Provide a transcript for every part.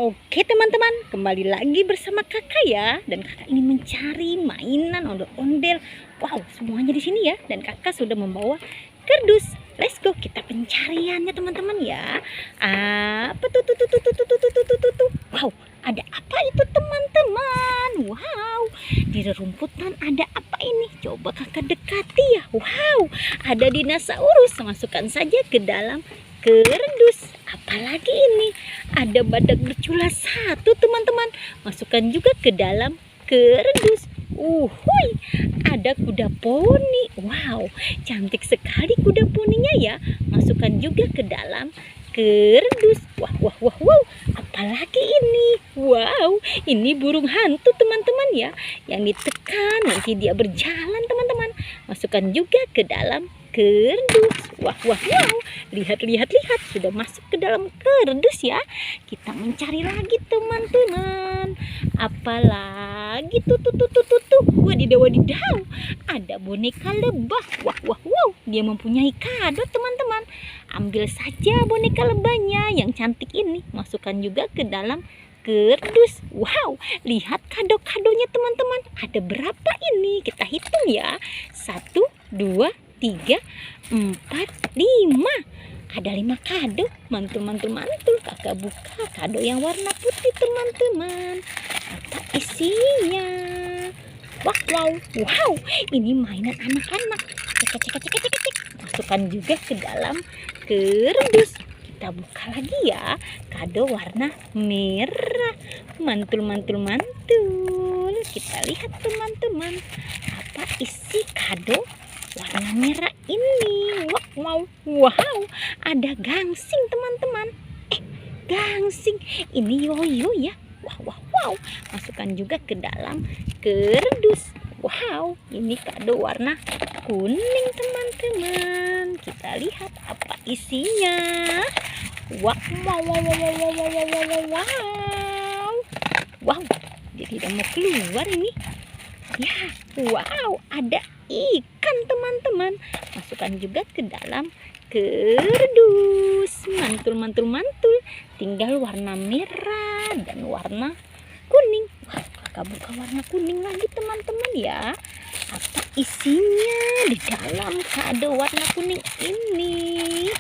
Oke teman-teman, kembali lagi bersama kakak ya. Dan kakak ini mencari mainan ondel-ondel. Wow, semuanya di sini ya. Dan kakak sudah membawa kardus. Let's go, kita pencariannya teman-teman ya. Apa tuh. Wow, ada apa itu teman-teman? Wow, di rerumputan ada apa ini? Coba kakak dekati ya. Wow, ada dinosaurus. Masukkan saja ke dalam kardus. Apalagi ini, ada badak bercula satu teman-teman. Masukkan juga ke dalam kardus. Uhuy, ada kuda poni. Wow, cantik sekali kuda poninya ya. Masukkan juga ke dalam kardus. Wow. Apalagi ini? Wow, ini burung hantu teman-teman ya. Yang ditekan nanti dia berjalan teman-teman. Masukkan juga ke dalam kardus. Wow. Lihat, sudah masuk ke dalam kardus ya. Kita mencari lagi teman-teman. Apalagi tuh. Wadidaw. Ada boneka lebah. Wow. Dia mempunyai kado teman-teman. Ambil saja boneka lebahnya yang cantik ini. Masukkan juga ke dalam kardus. Wow, lihat kado-kadonya teman-teman. Ada berapa ini? Kita hitung ya. 1, 2, 3, 4, 5. Ada 5 kado. Mantul. Kakak buka kado yang warna putih teman-teman. Apa isinya? Wow. Ini mainan anak-anak. Cek. Masukkan juga ke dalam kardus. Kita buka lagi ya. Kado warna merah. Mantul. Kita lihat teman-teman. Apa isi kado warna merah ini? Wow. Ada gangsing teman-teman. Gangsing. Ini yoyo ya. Wow. Masukkan juga ke dalam kardus. Wow, ini kado warna kuning teman-teman. Kita lihat apa isinya. Wow. Jadi udah mau keluar ini. Ya, wow, ada ikan teman-teman. Masukkan juga ke dalam kardus. Mantul. Tinggal warna merah dan warna kuning. Wah, kakak buka warna kuning lagi teman-teman ya. Apa isinya di dalam kado warna kuning ini?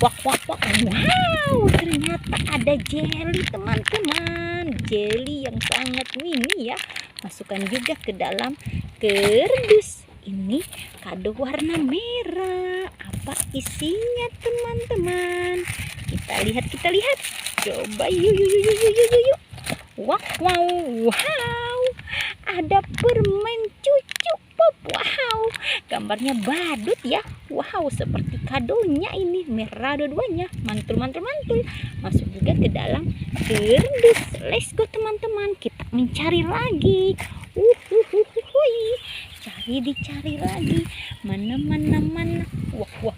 Wow, ternyata ada jelly teman-teman. Jelly yang sangat mini ya. Masukkan juga ke dalam kardus. Ini kado warna merah. Apa isinya teman-teman? Kita lihat. Coba yuk. Wow. Ada permen cucu pop. Wow, gambarnya badut ya. Wow, seperti kadonya ini. Merah dua-duanya. Mantul. Masuk juga ke dalam kardus. Let's go teman-teman. Kita mencari lagi. Dicari lagi. Mana. Wah.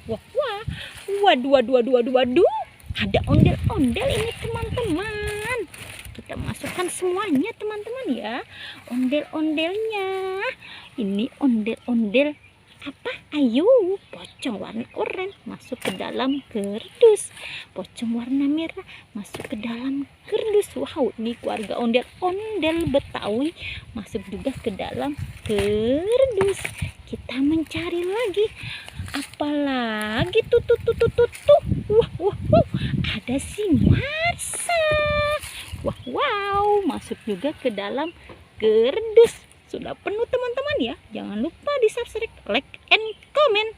Waduh. Ada ondel-ondel ini teman-teman. Kita masukkan semuanya teman-teman ya. Ondel-ondelnya. Ini ondel-ondel apa? Ayo, pocong warna oranye masuk ke dalam kardus. Pocong warna merah masuk ke dalam kardus. Wow, ini keluarga ondel-ondel Betawi masuk juga ke dalam kardus. Kita mencari lagi. Apalagi tuh. Wow. Ada si Marsa. Wow, masuk juga ke dalam kardus. Sudah penuh teman-teman ya. Jangan lupa di subscribe, like, and comment.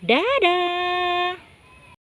Dadah.